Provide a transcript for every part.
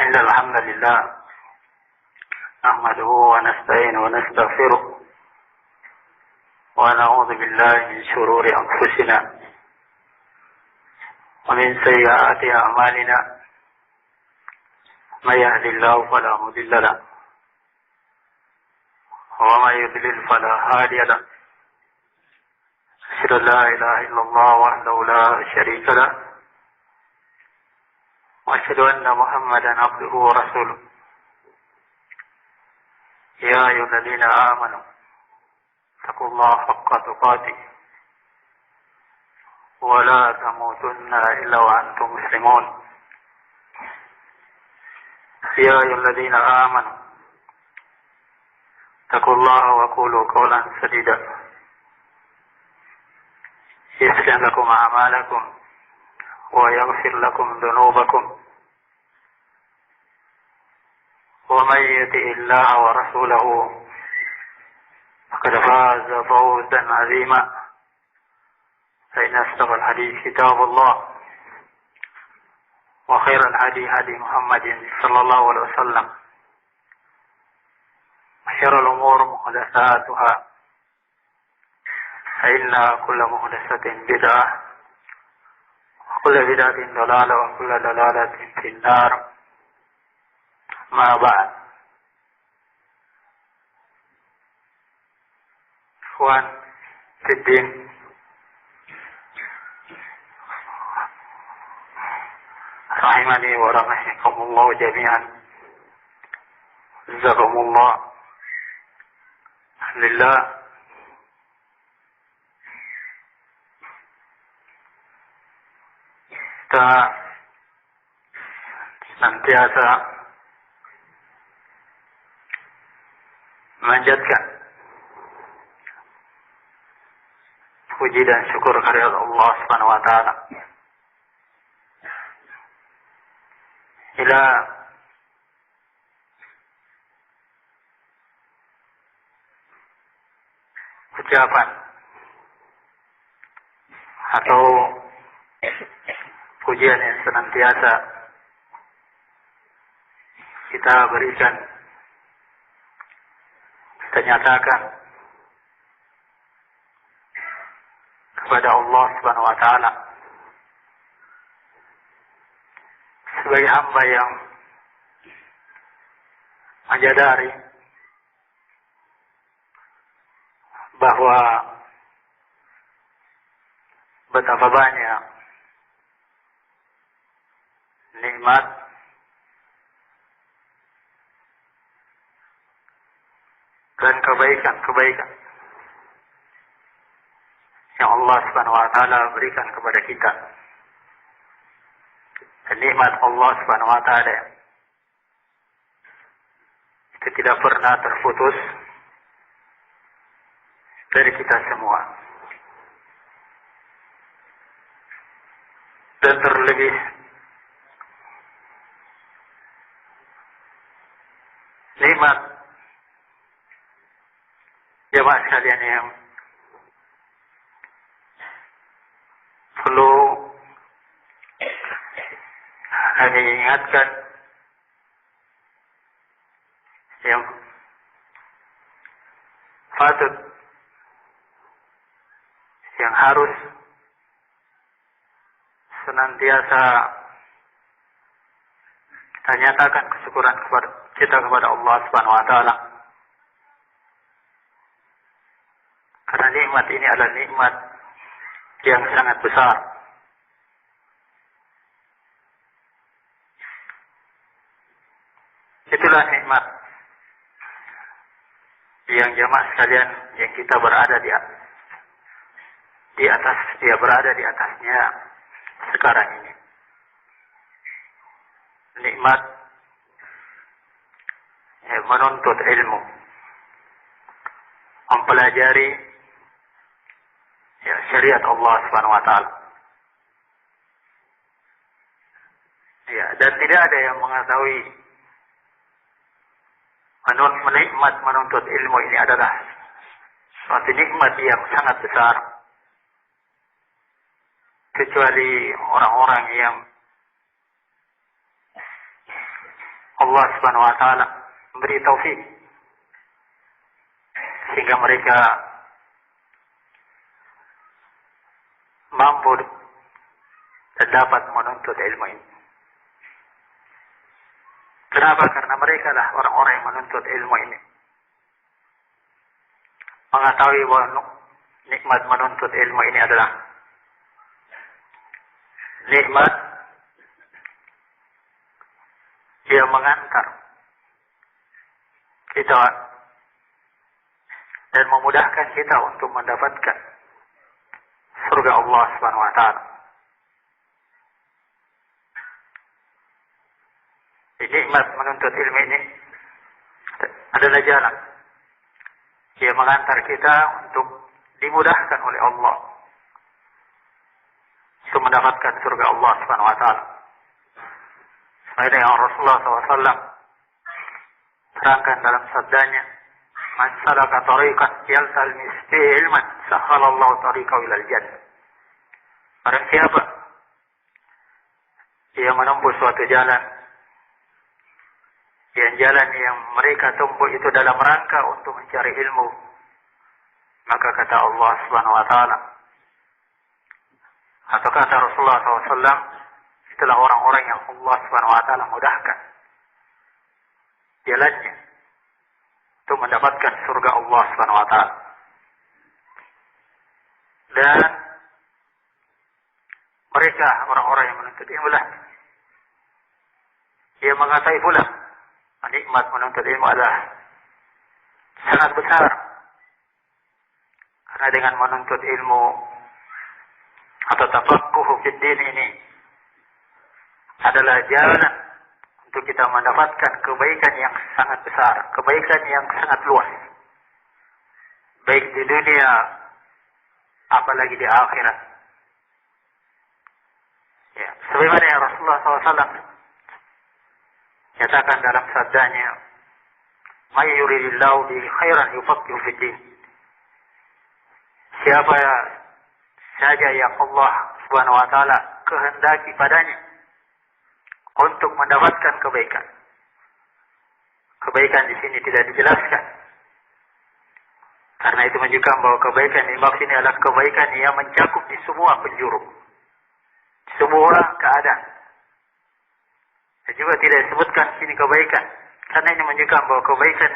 إن الحمد لله نحمده ونستعينه ونستغفره ونعوذ بالله من شرور أنفسنا ومن سيئات أعمالنا من يهد الله فلا مضل له ومن يضلل فلا هادي له أشهد أن لا إله إلا الله وحده لا شريك له وأشهد أن محمدا عبده ورسوله يا أيها الذين آمنوا اتقوا الله حق تقاته ولا تموتن إلا وأنتم مسلمون يا أيها الذين آمنوا اتقوا الله وقولوا قولا سديدا يصلح لكم أعمالكم ويغفر لكم ذنوبكم ومن يطع الله ورسوله فقد فاز فوزا عظيما فإن أصدق الحديث كتاب الله وخير الهدي هدي محمد صلى الله عليه وسلم وشر الأمور محدثاتها فإن كل محدثة بدعة وكل بدعة ضلالة وكل ضلالة في النار. ما بعد. Ikhwan fiddin, rahimani wa rahimakumullah jami'an. Jazakumullah. Alhamdulillah, kita senantiasa memanjatkan puji dan syukur kehadirat Allah Subhanahu wa taala. Ila ucapan atau pujian yang senantiasa kita berikan, kita nyatakan kepada Allah Subhanahu wa taala sebagai hamba yang menyadari bahwa betapa banyak nikmat dan kebaikan-kebaikan yang Allah Subhanahu wa taala berikan kepada kita. Dan nikmat Allah Subhanahu wa taala itu tidak pernah terputus dari kita semua. Dan terlebih nikmat jemaah sekalian yang perlu kami ingatkan, yang patut, yang harus senantiasa kita nyatakan kesyukuran kepada Allah Subhanahu wa taala. Karena nikmat ini adalah nikmat yang sangat besar. Itulah nikmat yang jemaah sekalian yang kita berada di atas, dia berada di atasnya sekarang ini. Nikmat menuntut ilmu, mempelajari syariat Allah Subhanahu wa taala. Ya, dan tidak ada yang mengetahui nikmat menuntut ilmu ini adalah suatu nikmat yang sangat besar, kecuali orang-orang yang Allah Subhanahu wa taala memberi taufik sehingga mereka mampu dan dapat menuntut ilmu ini. Kenapa? Karena mereka lah orang-orang yang menuntut ilmu ini. Mengetahui bahwa nikmat menuntut ilmu ini adalah nikmat yang mengantar kita dan memudahkan kita untuk mendapatkan surga Allah Subhanahu wa taala. Nikmat menuntut ilmu ini adalah jalan yang mengantar kita untuk dimudahkan oleh Allah untuk mendapatkan surga Allah Subhanahu wa taala. Sebagaimana yang Rasulullah SAW terangkan dalam sabdanya, "Man salaka tariqan yaltamis fihi ilman, sahhalallahu tariqahu ilal jannah." Barang siapa yang menempuh suatu jalan, yang jalan yang mereka tempuh itu dalam rangka untuk mencari ilmu, maka kata Allah Subhanahu wa taala atau kata Rasulullah SAW, itulah orang-orang yang Allah Subhanahu wa taala mudahkan jalannya untuk mendapatkan surga Allah Subhanahu wa taala. Dan mereka orang-orang yang menuntut ilmu lah yang mengetahui pula nikmat menuntut ilmu adalah sangat besar. Karena dengan menuntut ilmu atau tafaqquh fid din ini adalah jalan untuk kita mendapatkan kebaikan yang sangat besar, kebaikan yang sangat luas, baik di dunia apalagi di akhirat. Ya, sebagaimana yang Rasulullah SAW nyatakan dalam sabdanya, "May yuridillahu bihi khairan yufaqihu fid din." Siapa saja yang Allah Subhanahu wa taala kehendaki padanya untuk mendapatkan kebaikan. Kebaikan di sini tidak dijelaskan. Karena itu menunjukkan bahwa kebaikan yang dimaksud ini adalah kebaikan yang mencakup di semua penjuru, semua keadaan. Dan juga tidak disebutkan sini kebaikan, karena ini menunjukkan bahwa kebaikan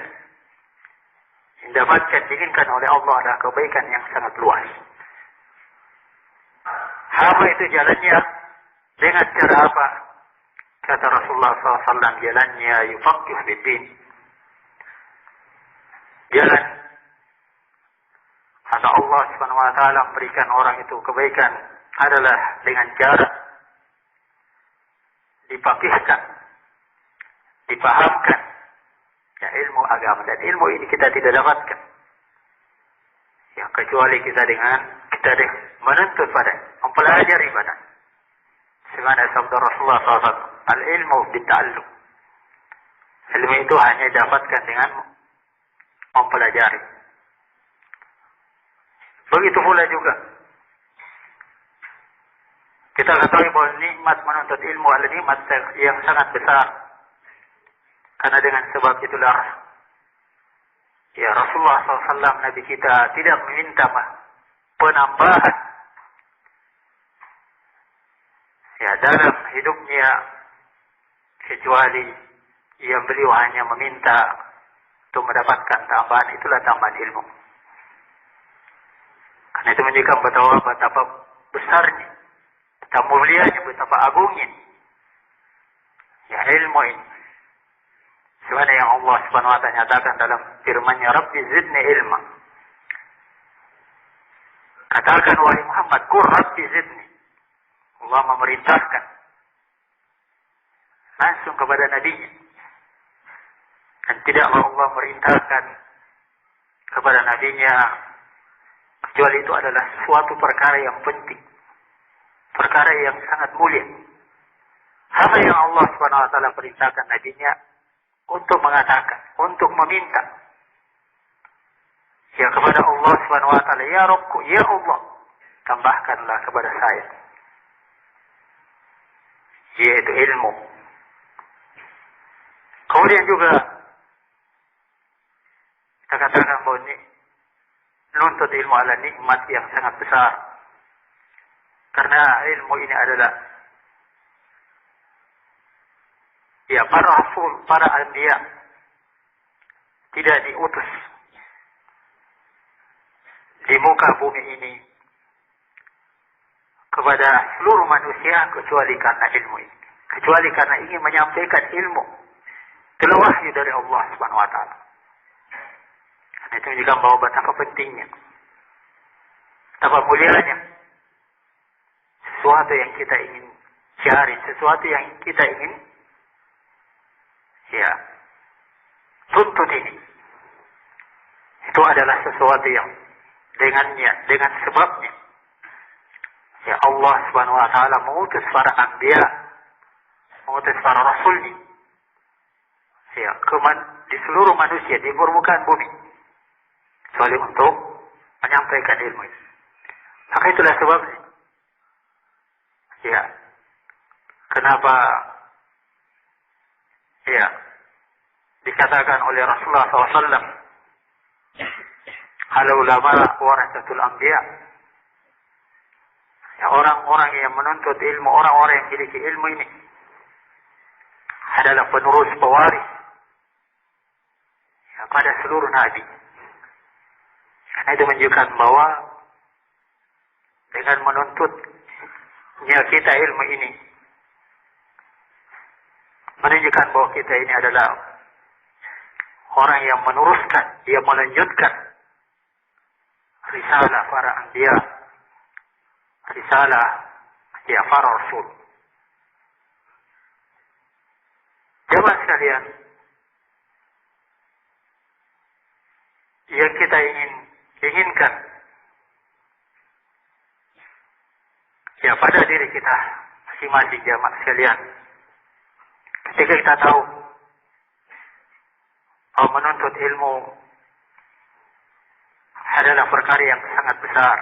yang dapatkan diinginkan oleh Allah adalah kebaikan yang sangat luas. Apa itu jalannya? Dengan cara apa? Kata Rasulullah SAW, jalannya yufaqqih fid din. Jalan atau Allah Subhanahu wa taala memberikan orang itu kebaikan adalah dengan cara dipakihkan, dipahamkan ya ilmu agama. Dan ilmu ini kita tidak dapatkan ya kecuali kita menuntut pada, mempelajari pada. Sebagaimana sabda Rasulullah SAW, al-ilmu bitta'allum. Ilmu itu hanya dapatkan dengan mempelajari. Begitu pula juga kita ketahui bahwa nikmat menuntut ilmu adalah nikmat yang sangat besar. Karena dengan sebab itulah ya Rasulullah SAW, Nabi kita, tidak meminta penambahan ya dalam hidupnya, kecuali yang beliau hanya meminta untuk mendapatkan tambahan, itulah tambahan ilmu. Karena itu menunjukkan betapa besarnya, betapa mulianya, betapa agungnya ya ilmu ini. Sebagaimana yang Allah Subhanahu wa taala nyatakan dalam firman-Nya, "Rabbi zidni ilma." Katakan wahai Muhammad, "Qul Rabbi zidni." Allah memerintahkan langsung kepada nabinya. Dan tidak Allah merintahkan kepada nabinya kecuali itu adalah suatu perkara yang penting, perkara yang sangat mulia. Apa yang Allah Subhanahu wa taala perintahkan nabinya untuk mengatakan, untuk meminta ya kepada Allah Subhanahu wa taala, "Ya Rabbku, ya Allah, tambahkanlah kepada saya," yaitu ilmu. Kemudian juga kita katakan bahwa ini menuntut ilmu adalah nikmat yang sangat besar. Karena ilmu ini adalah para rasul, para anbiya tidak diutus di muka bumi ini kepada seluruh manusia kecuali karena ilmu ini. Kecuali karena ingin menyampaikan ilmu. Itulah wahyu dari Allah Subhanahu wa taala. Itu menunjukkan bahwa betapa pentingnya, betapa mulianya sesuatu yang kita ingin cari, sesuatu yang kita ingin tuntut ini. Itu adalah sesuatu yang dengannya, dengan sebabnya Allah Subhanahu wa taala mengutus para anbiya, mengutus para rasulnya di seluruh manusia di permukaan bumi, kecuali untuk menyampaikan ilmu ini. Maka itulah sebabnya kenapa dikatakan oleh Rasulullah SAW, al ulama warasatul anbiya. Orang-orang yang menuntut ilmu, orang-orang yang memiliki ilmu ini adalah penerus pewaris pada seluruh nabi. Karena itu menunjukkan bahwa dengan menuntutnya kita ilmu ini, menunjukkan bahwa kita ini adalah orang yang meneruskan, yang melanjutkan risalah para anbiya, risalah para rasul. Jemaah sekalian, yang kita inginkan pada diri kita masing-masing, jemaah sekalian, ketika kita tahu bahwa menuntut ilmu adalah perkara yang sangat besar,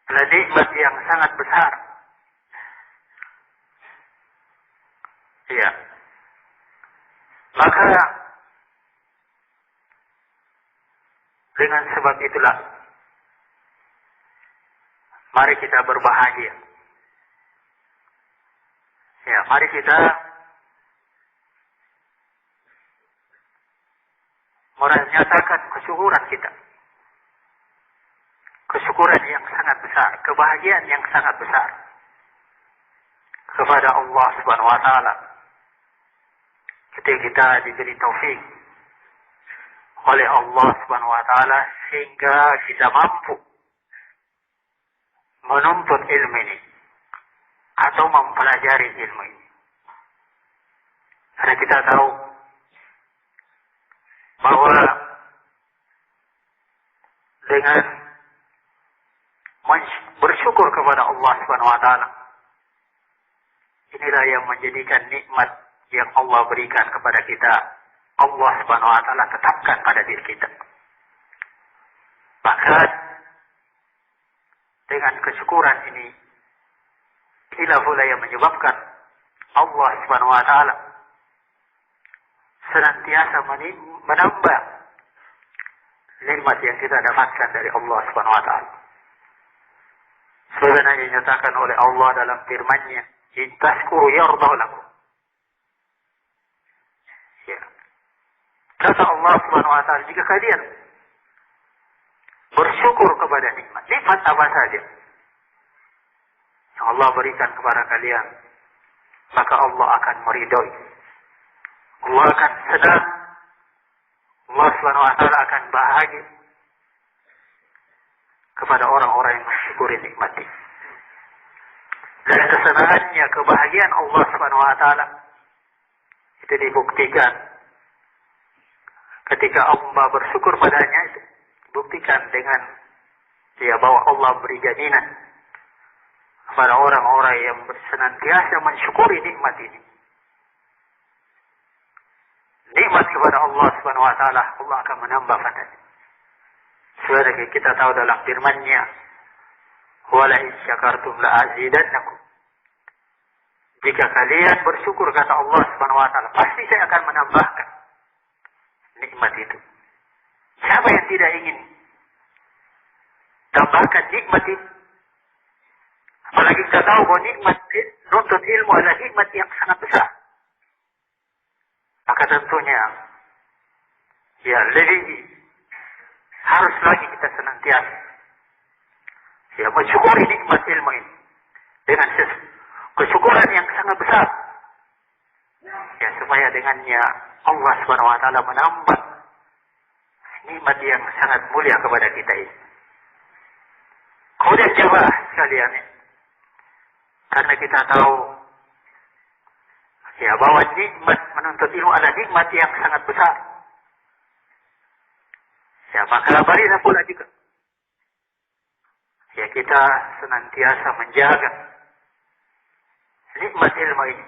adalah nikmat yang sangat besar. Maka dengan sebab itulah mari kita berbahagia. Mari kita menyatakan kesyukuran kita. Kesyukuran yang sangat besar, kebahagiaan yang sangat besar kepada Allah Subhanahu wa taala ketika kita diberi taufik oleh Allah Subhanahu wa taala sehingga kita mampu menuntut ilmu ini atau mempelajari ilmu ini. Karena kita tahu bahwa dengan bersyukur kepada Allah Subhanahu wa taala, inilah yang menjadikan nikmat yang Allah berikan kepada kita, Allah Subhanahu wa taala tetapkan pada diri kita. Bahkan dengan kesyukuran ini, inilah pula yang menyebabkan Allah Subhanahu wa taala senantiasa menambah nikmat yang kita dapatkan dari Allah Subhanahu wa taala. Sebagaimana dinyatakan oleh Allah dalam firman-Nya, "In tashkuru yardahu lakum." Kata Allah Subhanahu wa taala, jika kalian bersyukur kepada nikmat apa saja yang Allah berikan kepada kalian, maka Allah akan meridhoi. Allah akan senang. Allah Subhanahu wa taala akan bahagia kepada orang-orang yang mensyukuri nikmat ini. Dan kesenangannya, kebahagiaan Allah Subhanahu wa taala itu dibuktikan ketika Allah bersyukur padanya, itu buktikan dengan bahwa Allah beri jaminan kepada orang-orang yang senantiasa mensyukuri nikmat ini. Nikmat kepada Allah Subhanahu wa taala, Allah akan menambah padanya. Sebagaimana kita tahu dalam firman-Nya, "Wa la in syakartum la azidannakum." Jika jika kalian bersyukur kata Allah Subhanahu wa taala, pasti saya akan menambahkan nikmat itu. Siapa yang tidak ingin tambahkan nikmat itu? Apalagi kita tahu bahwa nikmat nuntut ilmu adalah nikmat yang sangat besar. Maka tentunya ya lebih harus lagi kita senantiasa ya mensyukuri nikmat ilmu ini dengan kesyukuran yang sangat besar. Ya supaya dengannya Allah Subhanahu wa taala menambah nikmat yang sangat mulia kepada kita ini. Kemudian jemaah sekalian, karena kita tahu ya bahwa nikmat menuntut ilmu adalah nikmat yang sangat besar. Ya maka marilah pula juga ya kita senantiasa menjaga nikmat ilmu ini.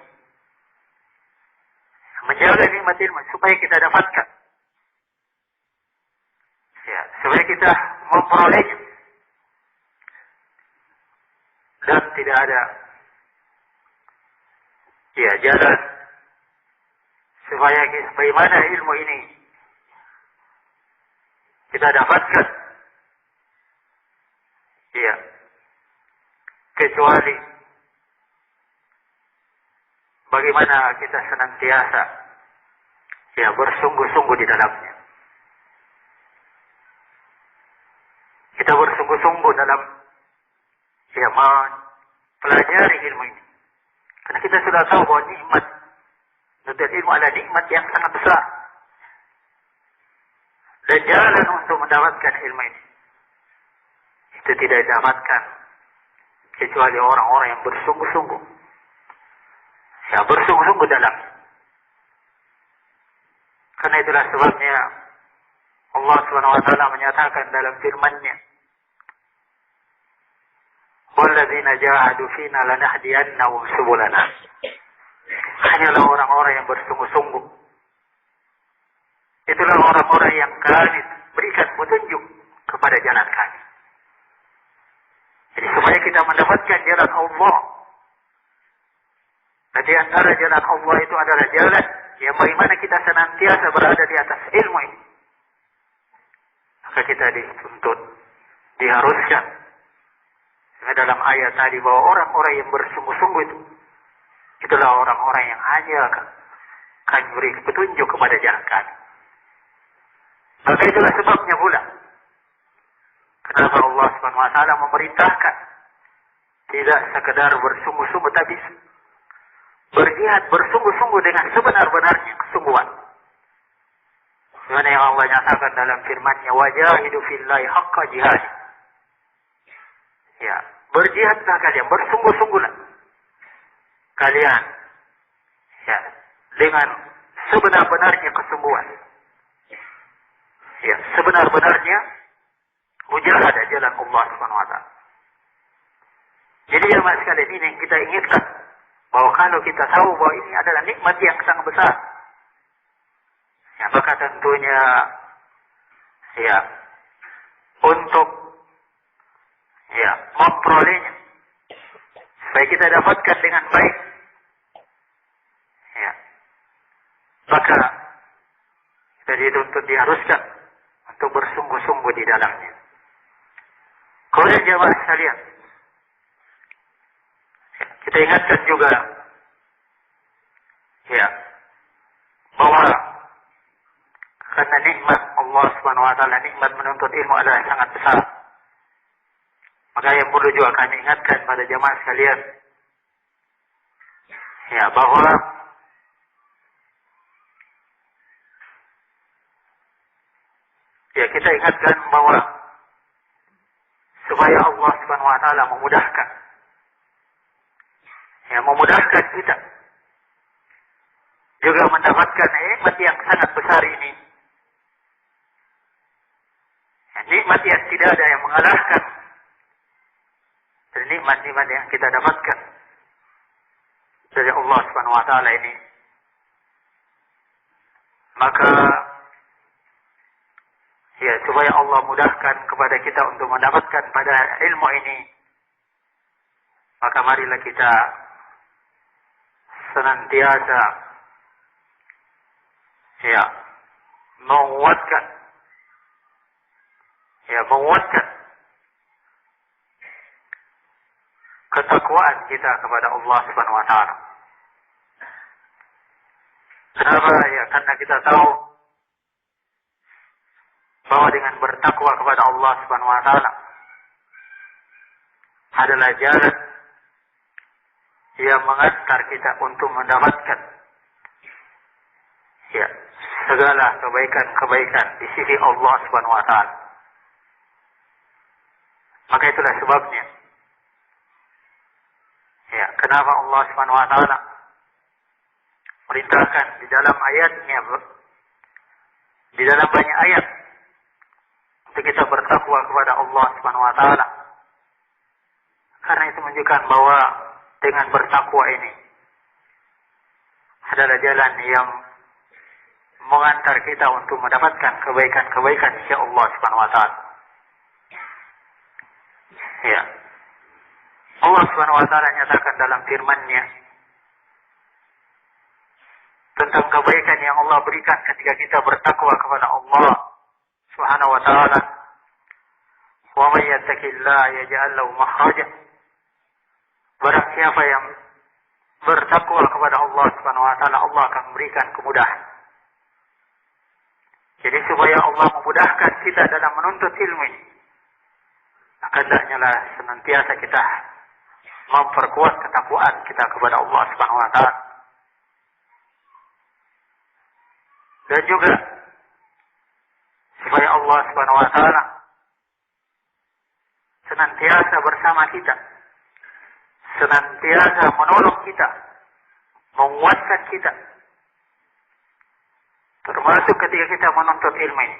Menjaga nikmat ilmu supaya kita dapatkan. Ya, supaya kita memperolehnya. Dan tidak ada ya jalan supaya bagaimana ilmu ini kita dapatkan. Ya, kecuali bagaimana kita senantiasa ya bersungguh-sungguh di dalamnya. Kita bersungguh-sungguh dalam ya mempelajari ilmu ini. Karena kita sudah tahu bahwa nikmat nuntut ilmu adalah nikmat yang sangat besar. Dan jalan untuk mendapatkan ilmu ini itu tidak didapatkan kecuali orang-orang yang bersungguh-sungguh. Ya bersungguh-sungguh dalam. Karena itulah sebabnya Allah Subhanahu wa taala menyatakan dalam firman-Nya, "Walladzina jahadu fina lanahdiyannahum subulana." Hanyalah orang-orang yang bersungguh-sungguh. Itulah orang-orang yang kami berikan petunjuk kepada jalan kami. Jadi supaya kita mendapatkan jalan Allah. Dan di antara jalan Allah itu adalah jalan yang bagaimana kita senantiasa berada di atas ilmu ini. Maka kita dituntut, diharuskan. Dalam ayat tadi bahwa orang-orang yang bersungguh-sungguh itulah orang-orang yang hanya akan beri petunjuk kepada jalan kami. Maka itulah sebabnya pula kenapa Allah Subhanahu wa taala memerintahkan tidak sekedar bersungguh-sungguh tapi berjihad bersungguh-sungguh dengan sebenar-benarnya kesungguhan. Sebagaimana yang Allah nyatakan dalam firman-Nya, "Wajahidu fillahi haqqa jihad." Ya, berjihadlah kalian, bersungguh-sungguhlah kalian ya dengan sebenar-benarnya kesungguhan. Ya, sebenar-benarnya mujahadah jalan Allah Subhanahu wa taala. Jadi jemaah sekalian, ini yang kita ingatkan bahwa kalau kita tahu bahwa ini adalah nikmat yang sangat besar, ya maka tentunya ya untuk ya memperolehnya supaya kita dapatkan dengan baik, ya maka kita dituntut, diharuskan untuk bersungguh-sungguh di dalamnya. Kemudian jemaah sekalian, kita ingatkan juga ya bahwa karena nikmat Allah Subhanahu wa taala, nikmat menuntut ilmu adalah sangat besar. Maka yang perlu juga kami ingatkan pada jemaah sekalian ya bahwa ya kita ingatkan bahwa supaya Allah Subhanahu wa taala memudahkan kita juga mendapatkan nikmat yang sangat besar ini. Ya, nikmat yang tidak ada yang mengalahkan dari nikmat-nikmat yang kita dapatkan dari Allah Subhanahu wa taala ini. Maka ya supaya Allah mudahkan kepada kita untuk mendapatkan pada ilmu ini, maka marilah kita senantiasa menguatkan ketakwaan kita kepada Allah Subhanahu wa taala. Kenapa? Ya, karena kita tahu bahwa dengan bertakwa kepada Allah Subhanahu wa taala adalah jalan yang mengantar kita untuk mendapatkan segala kebaikan-kebaikan di sisi Allah Subhanahu wa taala. Maka itulah sebabnya kenapa Allah Subhanahu wa taala perintahkan di dalam ayatnya, di dalam banyak ayat, untuk kita bertakwa kepada Allah Subhanahu wa taala. Karena itu menunjukkan bahwa dengan bertakwa ini adalah jalan yang mengantar kita untuk mendapatkan kebaikan-kebaikan sisi Allah Subhanahu wa taala. Allah Subhanahu wa taala nyatakan dalam firman-Nya tentang kebaikan yang Allah berikan ketika kita bertakwa kepada Allah Subhanahu wa taala. Wa may yattaqillaha yaj'al lahu makhraja. Barang siapa yang bertakwa kepada Allah Subhanahu wa taala, Allah akan memberikan kemudahan. Jadi supaya Allah memudahkan kita dalam menuntut ilmu ini, maka hendaknya senantiasa kita memperkuat ketakwaan kita kepada Allah Subhanahu wa taala. Dan juga supaya Allah Subhanahu wa taala senantiasa bersama kita, senantiasa menolong kita, menguatkan kita, termasuk ketika kita menuntut ilmu ini.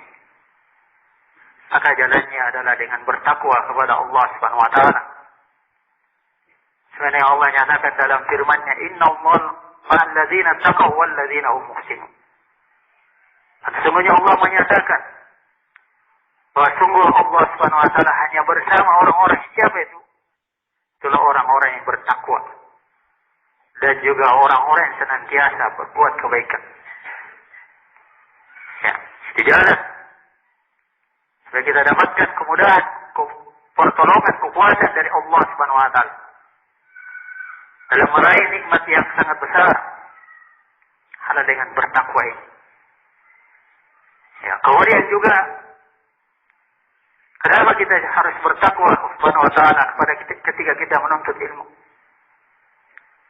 Maka jalannya adalah dengan bertakwa kepada Allah Subhanahu wa taala. Sebenarnya Allah nyatakan dalam firman-Nya, "Innallaha ma'al ladzina taqaw wal ladzina hum muhsinun." Sesungguhnya Allah menyatakan bahwa sungguh Allah Subhanahu wa taala hanya bersama orang-orang siapa itu? Itulah orang-orang yang bertakwa dan juga orang-orang yang senantiasa berbuat kebaikan. Di jalan supaya kita dapatkan kemudahan, pertolongan, kekuatan dari Allah Subhanahu wa taala dalam meraih nikmat yang sangat besar adalah dengan bertakwa ini. Kemudian juga kenapa kita harus bertakwa Subhanahu wa taala ketika kita menuntut ilmu?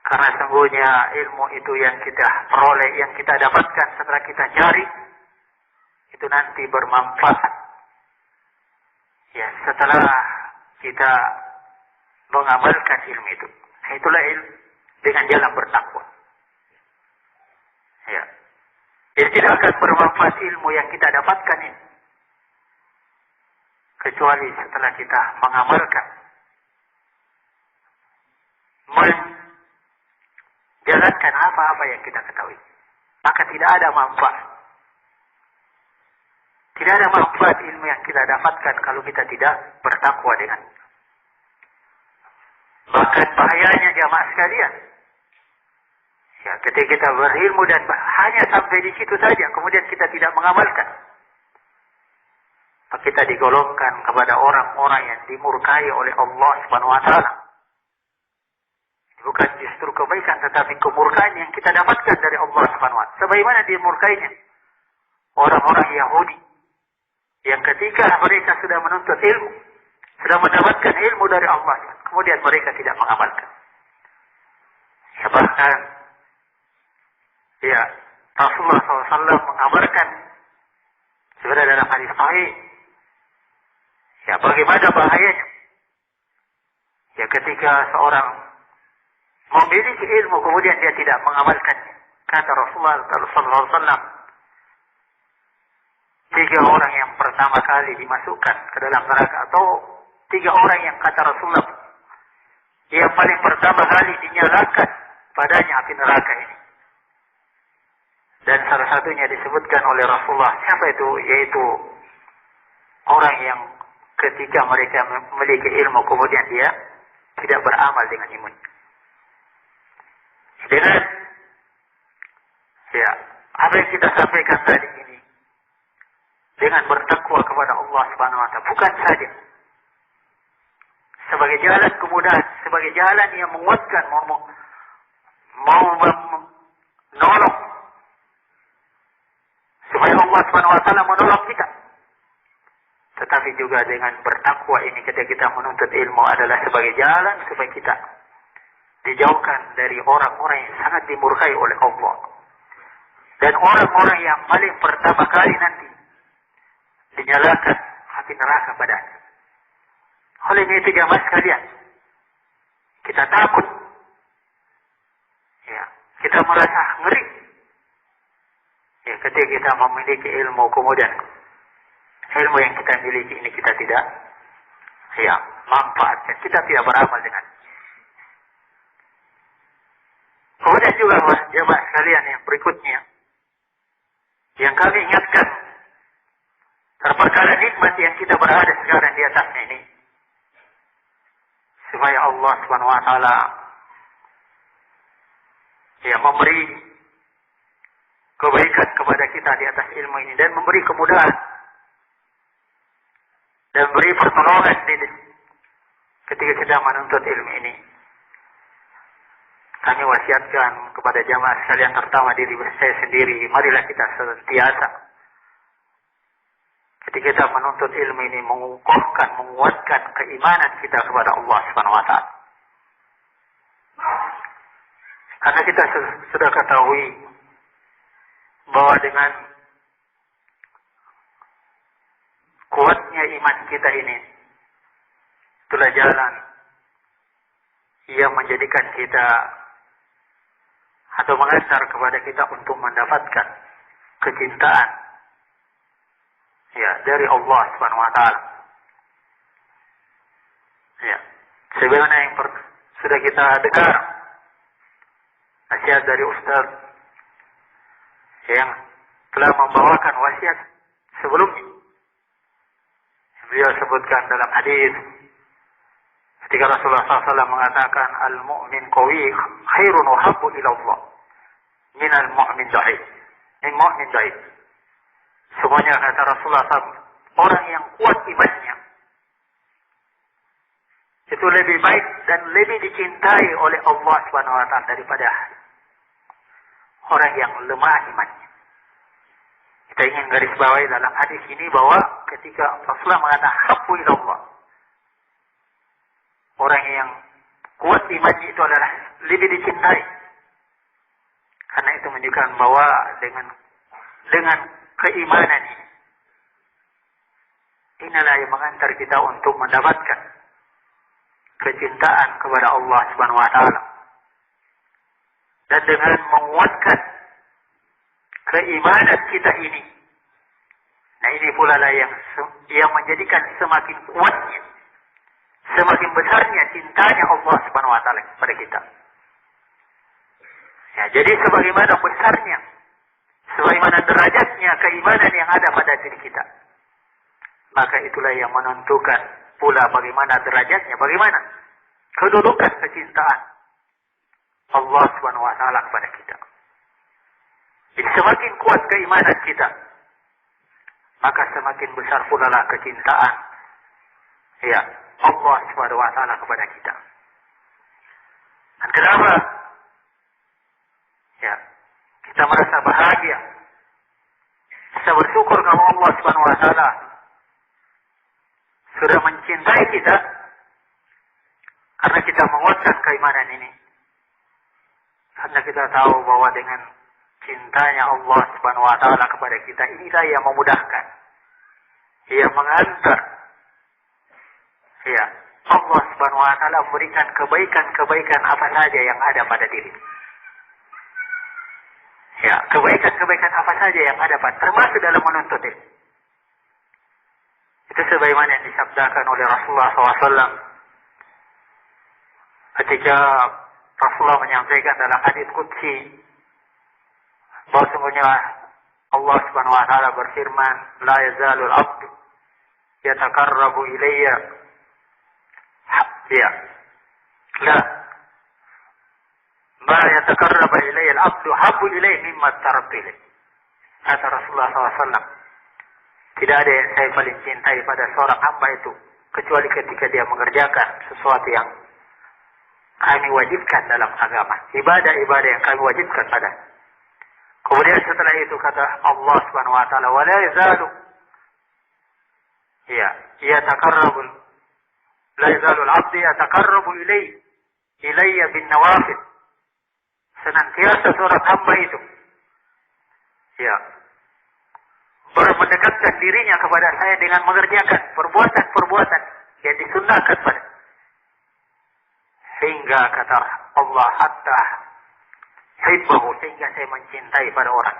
Karena sungguhnya ilmu itu yang kita peroleh, yang kita dapatkan setelah kita cari, itu nanti bermanfaat setelah kita mengamalkan ilmu itu. Itulah ilmu dengan jalan bertakwa. Jadi tidak akan bermanfaat ilmu yang kita dapatkan ini kecuali setelah kita mengamalkan, menjalankan apa-apa yang kita ketahui. Maka tidak ada manfaat. Tidak ada manfaat ilmu yang kita dapatkan kalau kita tidak bertakwa dengan. Bahkan bahayanya jamaah sekalian, ketika kita berilmu dan hanya sampai di situ saja, kemudian kita tidak mengamalkan, maka kita digolongkan kepada orang-orang yang dimurkai oleh Allah Subhanahu wa taala. Bukan justru kebaikan, tetapi kemurkaan yang kita dapatkan dari Allah Subhanahu wa taala. Sebagaimana dimurkainya orang-orang Yahudi yang ketika mereka sudah menuntut ilmu, sudah mendapatkan ilmu dari Allah, kemudian mereka tidak mengamalkan. Bahkan Rasulullah SAW mengabarkan sebenarnya dalam hadis sahih bagaimana bahayanya ketika seorang memiliki ilmu kemudian dia tidak mengamalkannya. Kata Rasulullah SAW, 3 orang yang pertama kali dimasukkan ke dalam neraka, atau 3 orang yang kata Rasulullah yang paling pertama kali dinyalakan padanya api neraka ini. Dan salah satunya disebutkan oleh Rasulullah, siapa itu? Yaitu orang yang ketika mereka memiliki ilmu kemudian dia tidak beramal dengan ilmu. Dengan apa yang kita sampaikan tadi ini dengan bertakwa kepada Allah Subhanahu wa taala bukan saja sebagai jalan kemudahan, sebagai jalan yang menguatkan, mau menolong supaya Allah Subhanahu wa taala menolong kita. Tetapi juga dengan bertakwa ini ketika kita menuntut ilmu adalah sebagai jalan supaya kita dijauhkan dari orang-orang yang sangat dimurkai oleh Allah. Dan orang-orang yang paling pertama kali nanti dinyalakan api neraka padanya. Oleh itu jamaah sekalian, kita takut, ya, kita merasa ngeri, ya, ketika kita memiliki ilmu kemudian ilmu yang kita miliki ini kita tidak, ya, manfaatkan, kita tidak beramal dengan. Kemudian juga jamaah sekalian yang berikutnya, yang kami ingatkan, terperkara nikmat yang kita berada sekarang di atasnya ini, supaya Allah Subhanahu wa taala ya memberi kebaikan kepada kita di atas ilmu ini dan memberi kemudahan dan beri pertolongan ketika sedang menuntut ilmu ini. Kami wasiatkan kepada jamaah sekalian, terutama diri saya sendiri, marilah kita senantiasa ketika kita menuntut ilmu ini mengukuhkan, menguatkan keimanan kita kepada Allah Subhanahu wa taala. Karena kita sudah ketahui bahwa dengan kuatnya iman kita ini, itulah jalan yang menjadikan kita atau mengantar kepada kita untuk mendapatkan kecintaan, ya, dari Allah Subhanahu wa taala. Ya, sebagaimana yang sudah kita dengar nasihat dari Ustaz yang telah membawakan wasiat sebelumnya. Beliau sebutkan dalam hadis ketika Rasulullah SAW mengatakan al-mu'min qawi khairun wa habbu ila Allah min al-mu'min dhaif. Mu'min dhaif. Semuanya kata Rasulullah SAW, orang yang kuat imannya itu lebih baik dan lebih dicintai oleh Allah Subhanahu wa taala daripada orang yang lemah imannya. Kita ingin garis bawahi dalam hadis ini bahwa ketika Rasulullah mengatakan habbu ila Allah, orang yang kuat imannya itu adalah lebih dicintai. Karena itu menunjukkan bahwa dengan keimanan ini, inilah yang mengantar kita untuk mendapatkan kecintaan kepada Allah Subhanahu wa taala. Dan dengan menguatkan keimanan kita ini, nah ini pula lah yang menjadikan semakin kuatnya, semakin besarnya cintanya Allah Subhanahu wa taala kepada kita. Ya, jadi sebagaimana besarnya, sebagaimana derajatnya keimanan yang ada pada diri kita, maka itulah yang menentukan pula bagaimana derajatnya, bagaimana kedudukan kecintaan Allah Subhanahu wa taala kepada kita. Jadi semakin kuat keimanan kita, maka semakin besar pula lah kecintaan, ya, Allah Subhanahu wa taala kepada kita. Dan kenapa? Ya, kita merasa bahagia, kita bersyukur kalau Allah Subhanahu wa taala sudah mencintai kita karena kita menguatkan keimanan ini. Karena kita tahu bahwa dengan cintanya Allah Subhanahu wa taala kepada kita, inilah yang memudahkan, yang mengantar, ya, Allah Subhanahu wa taala memberikan kebaikan-kebaikan apa saja yang ada pada diri. Ya, kebaikan-kebaikan apa saja yang ada pada, termasuk dalam menuntut ilmu. Itu sebagaimana yang disabdakan oleh Rasulullah SAW ketika Rasulullah menyampaikan dalam hadis qudsi bahwa sungguhnya Allah Subhanahu wa taala berfirman, la yazalul abdu yataqarrabu ilayya, ya, la ma yataqarrabu ilayya al-abdu habbu ilayhi mimma taraktu ilayhi. Kata Rasulullah SAW, tidak ada yang saya paling cintai pada seorang hamba itu kecuali ketika dia mengerjakan sesuatu yang kami wajibkan dalam agama, ibadah-ibadah yang kami wajibkan pada. Kemudian setelah itu kata Allah Subhanahu wa taala, "Wala yazalu yataqarrabu la yazalu al-'abdu yataqarrabu ilayya bin nawafil." Senantiasa seorang hamba itu mendekatkan dirinya kepada saya dengan mengerjakan perbuatan-perbuatan yang disunnahkan pada. Hingga kata Allah, hatta hibbahu, sehingga saya mencintai pada orang.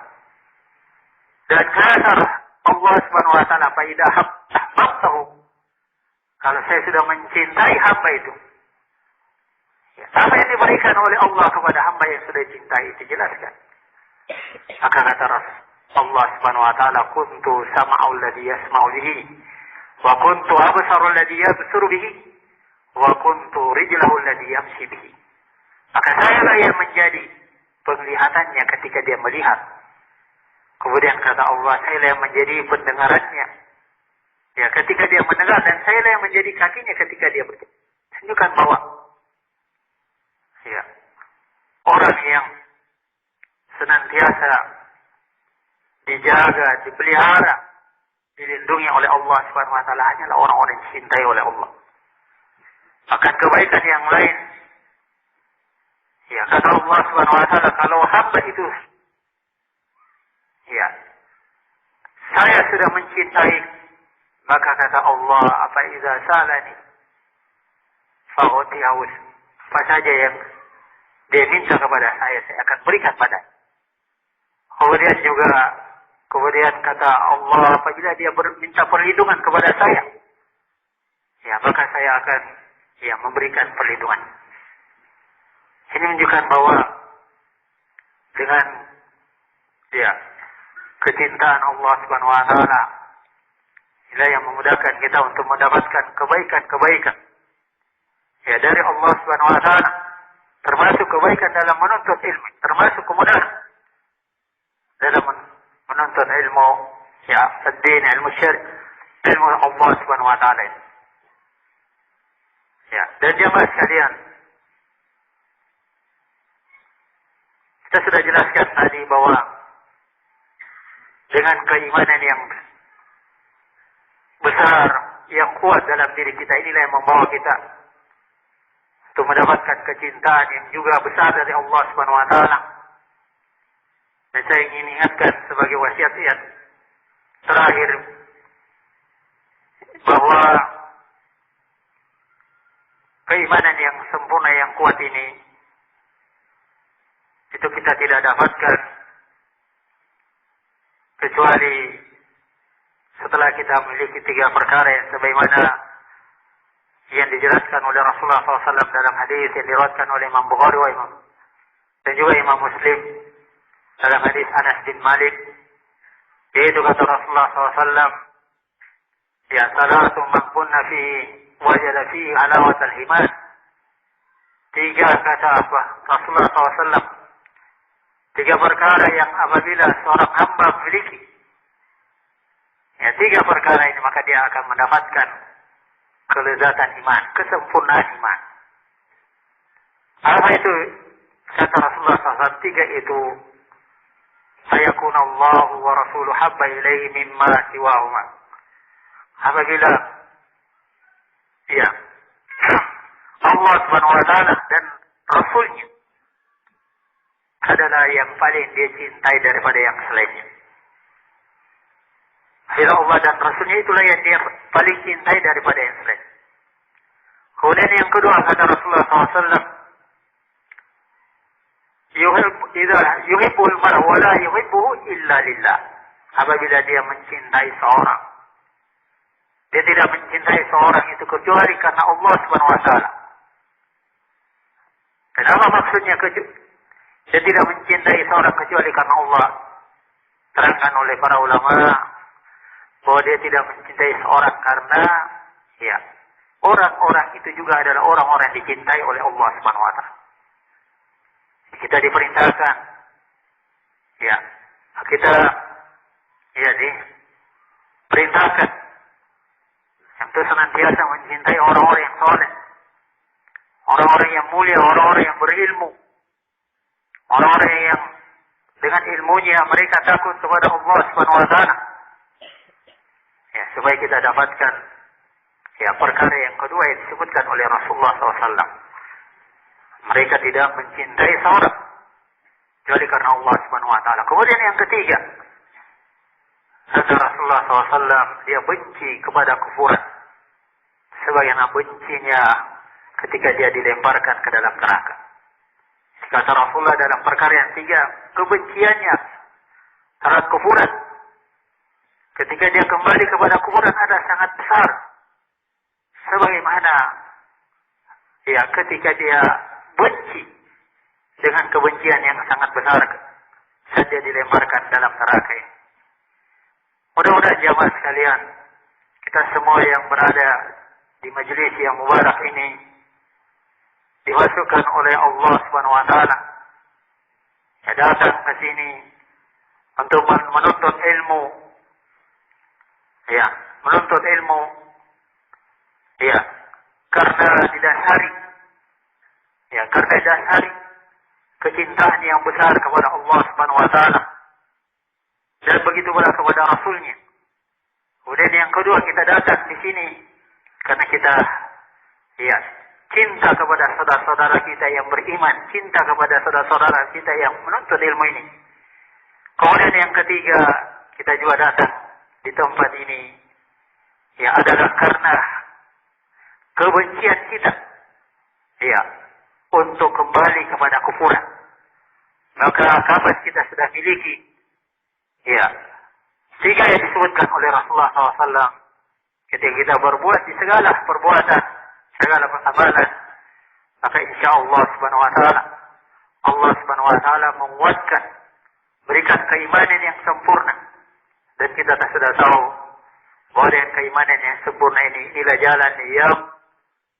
Dan kata Allah Subhanahu wa taala, fa idza ahbabtahu, kalau saya sudah mencintai hamba itu, apa yang diberikan oleh Allah kepada hamba yang sudah cintai itu jelaskan. Maka kata Allah Subhanahu wa taala, kuntu sam'u alladhi yasma'u bihi wa kuntu absaru alladhi yabsuru bihi wa kuntu rijlahu alladhi yamshi bihi. Maka saya lah yang menjadi penglihatannya ketika dia melihat. Kemudian kata Allah, saya lah yang menjadi pendengarannya ketika dia mendengar, dan saya lah yang menjadi kakinya ketika dia berjalan. Tunjukkan bahwa orang yang senantiasa dijaga, dipelihara, dilindungi oleh Allah Subhanahu wa taala hanyalah orang-orang yang dicintai oleh Allah. Akan kebaikan yang lain, kata Allah Subhanahu wa taala, kalau hamba itu saya sudah mencintai, maka kata Allah, apa idza salani fa'utihu, apa saja yang dia minta kepada saya akan berikan pada. Kemudian kata Allah, apabila dia minta perlindungan kepada saya, maka saya akan memberikan perlindungan. Ini menunjukkan bahwa dengan kecintaan Allah Subhanahu wa taala, inilah yang memudahkan kita untuk mendapatkan kebaikan-kebaikan dari Allah Subhanahu wa taala, termasuk kebaikan dalam menuntut ilmu, termasuk kemudahan dalam menuntut ilmu ad-din, ilmu syar'i, ilmu Allah Subhanahu wa taala. Dan jemaah sekalian, kita sudah jelaskan tadi bahwa dengan keimanan yang besar, yang kuat dalam diri kita, inilah yang membawa kita untuk mendapatkan kecintaan yang juga besar dari Allah Subhanahu wa taala. Dan saya ingin ingatkan sebagai wasiat terakhir bahwa keimanan yang sempurna, yang kuat ini, itu kita tidak dapatkan kecuali setelah kita memiliki 3 perkara yang sebagaimana yang dijelaskan oleh Rasulullah SAW dalam hadis yang diriwayatkan oleh Imam Bukhari dan juga Imam Muslim dalam hadis Anas bin Malik, yaitu kata Rasulullah SAW, salatu man kunna fihi wajada fihi alawat al-iman. 3 kata Rasulullah SAW, 3 perkara yang apabila seorang hamba memiliki 3 perkara ini, maka dia akan mendapatkan kelezatan iman, kesempurnaan iman. Apa itu? Kata Rasulullah SAW, 3 itu, sayakuna Allah wa rasuluhu habba ilaihi mimma siwahuma. Apabila Allah Subhanahu wa taala dan Rasulnya adalah yang paling dia cintai daripada yang selainnya. Bila Allah dan Rasulnya itulah yang dia paling cintai daripada yang selain. Kemudian yang kedua kata Rasulullah SAW, yuhibbul mar'a wa la yuhibbuhu illa lillah. Apabila dia mencintai seorang, dia tidak mencintai seorang itu kecuali karena Allah Subhanahu wa taala. Kenapa maksudnya dia tidak mencintai seorang kecuali karena Allah? Terangkan oleh para ulama bahwa dia tidak mencintai seorang karena orang-orang itu juga adalah orang-orang yang dicintai oleh Allah Subhanahu wa taala. Kita diperintahkan kita Ya, diperintahkan untuk senantiasa mencintai orang-orang yang soleh, orang-orang yang mulia, orang-orang yang berilmu, orang-orang yang dengan ilmunya mereka takut kepada Allah Subhanahu wa taala. Ya, supaya kita dapatkan ya perkara yang kedua yang disebutkan oleh Rasulullah SAW. Mereka tidak mencintai seorang kecuali karena Allah Subhanahu wa taala. Kemudian yang ketiga, kata Rasulullah SAW, dia benci kepada kufuran sebagaimana bencinya ketika dia dilemparkan ke dalam neraka. Kata Rasulullah dalam perkara yang tiga, kebenciannya terhadap kufuran ketika dia kembali kepada kufuran ada sangat besar. Sebagaimana ya ketika dia benci dengan kebencian yang sangat besar saat dia dilemparkan dalam neraka. Mudah-mudahan jamaah sekalian, kita semua yang berada di majelis yang mubarak ini dimasukkan oleh Allah Subhanahu wa taala. Ya, datang ke sini untuk menuntut ilmu. Ya, menuntut ilmu. Ya, karena didasari kecintaan yang besar kepada Allah Subhanahu wa taala. Dan begitu pula kepada Rasulnya. Kemudian yang kedua, kita datang di sini karena kita ya cinta kepada saudara-saudara kita yang beriman, cinta kepada saudara-saudara kita yang menuntut ilmu ini. Kemudian yang ketiga, kita juga datang di tempat ini ya adalah karena kebencian kita ya untuk kembali kepada kufuran. Maka kapan kita sudah miliki ya tiga yang disebutkan oleh Rasulullah SAW, ketika kita berbuat di segala perbuatan, segala amalan, maka insya Allah Subhanahu wa taala, Allah Subhanahu wa taala menguatkan, berikan keimanan yang sempurna. Dan kita sudah tahu bahwa dengan keimanan yang sempurna ini, inilah jalan yang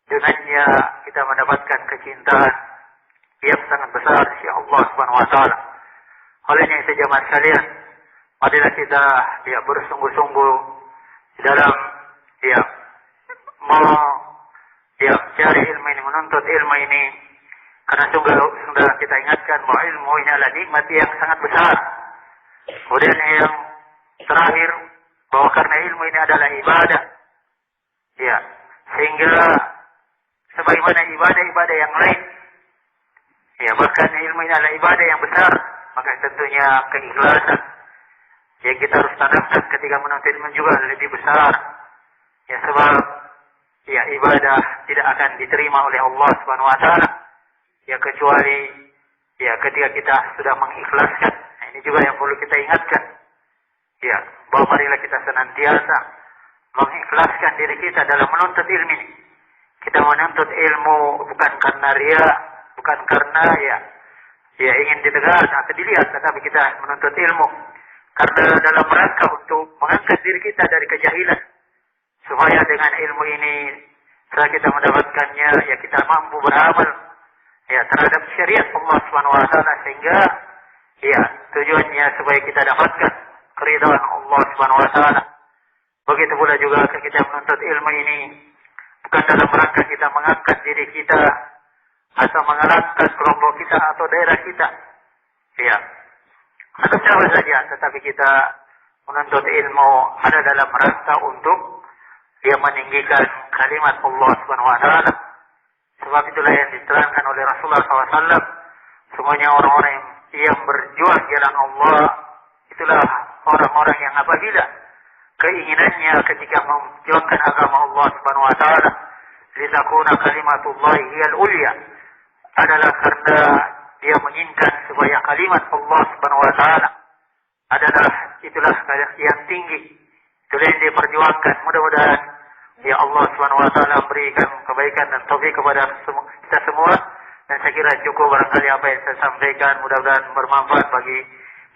dengannya kita mendapatkan kecintaan yang sangat besar di Allah Subhanahu wa taala. Olehnya itu jemaah sekalian, marilah kita ya bersungguh-sungguh dalam ya cari ilmu ini, menuntut ilmu ini, karena sudah kita ingatkan bahwa ilmu ini adalah nikmat yang sangat besar. Kemudian yang terakhir, bahwa karena ilmu ini adalah ibadah, ya, sehingga sebagaimana ibadah-ibadah yang lain, ya, bahkan ilmu ini adalah ibadah yang besar, maka tentunya keikhlasan yang kita harus tanamkan ketika menuntut ilmu juga lebih besar. Ya, sebab ya ibadah tidak akan diterima oleh Allah Subhanahu wa taala ya kecuali ya ketika kita sudah mengikhlaskan. Nah, ini juga yang perlu kita ingatkan. Ya, bahwa marilah kita senantiasa mengikhlaskan diri kita dalam menuntut ilmu ini. Kita menuntut ilmu bukan karena ria, bukan karena ya ingin didengar atau dilihat, tetapi kita menuntut ilmu karena dalam rangka untuk mengangkat diri kita dari kejahilan, supaya dengan ilmu ini setelah kita mendapatkannya ya kita mampu beramal ya terhadap syariat Allah Subhanahu wa taala, sehingga ya tujuannya supaya kita dapatkan keridhaan Allah Subhanahu wa taala. Begitu pula juga kita menuntut ilmu ini bukan dalam rangka kita mengangkat diri kita atau mengangkat kelompok kita atau daerah kita. Ya. Atau siapa saja, tetapi kita menuntut ilmu ada dalam rangka untuk dia meninggikan kalimat Allah Subhanahu wa taala. Sebab itulah yang diterangkan oleh Rasulullah SAW. Semuanya orang-orang yang berjuang jalan Allah, itulah orang-orang yang apabila keinginannya ketika memperjuangkan agama Allah Subhanahu wa taala, litakuna kalimatullahi hiyal ulya, adalah karena dia menginginkan supaya kalimat Allah Subhanahu wa taala itulah yang tinggi. Itulah yang diperjuangkan. Mudah-mudahan ya Allah Subhanahu wa taala berikan kebaikan dan taufik kepada kita semua. Dan saya kira cukup barangkali apa yang saya sampaikan, mudah-mudahan bermanfaat bagi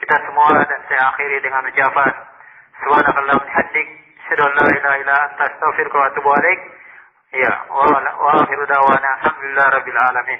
kita semua. Dan saya akhiri dengan ucapan subhanakallahumma wa bihamdik, asyhadu an la ilaha illa anta, astaghfiruka wa atubu ilaik. Ya, wa akhiru da'wana alhamdulillahi rabbil alamin.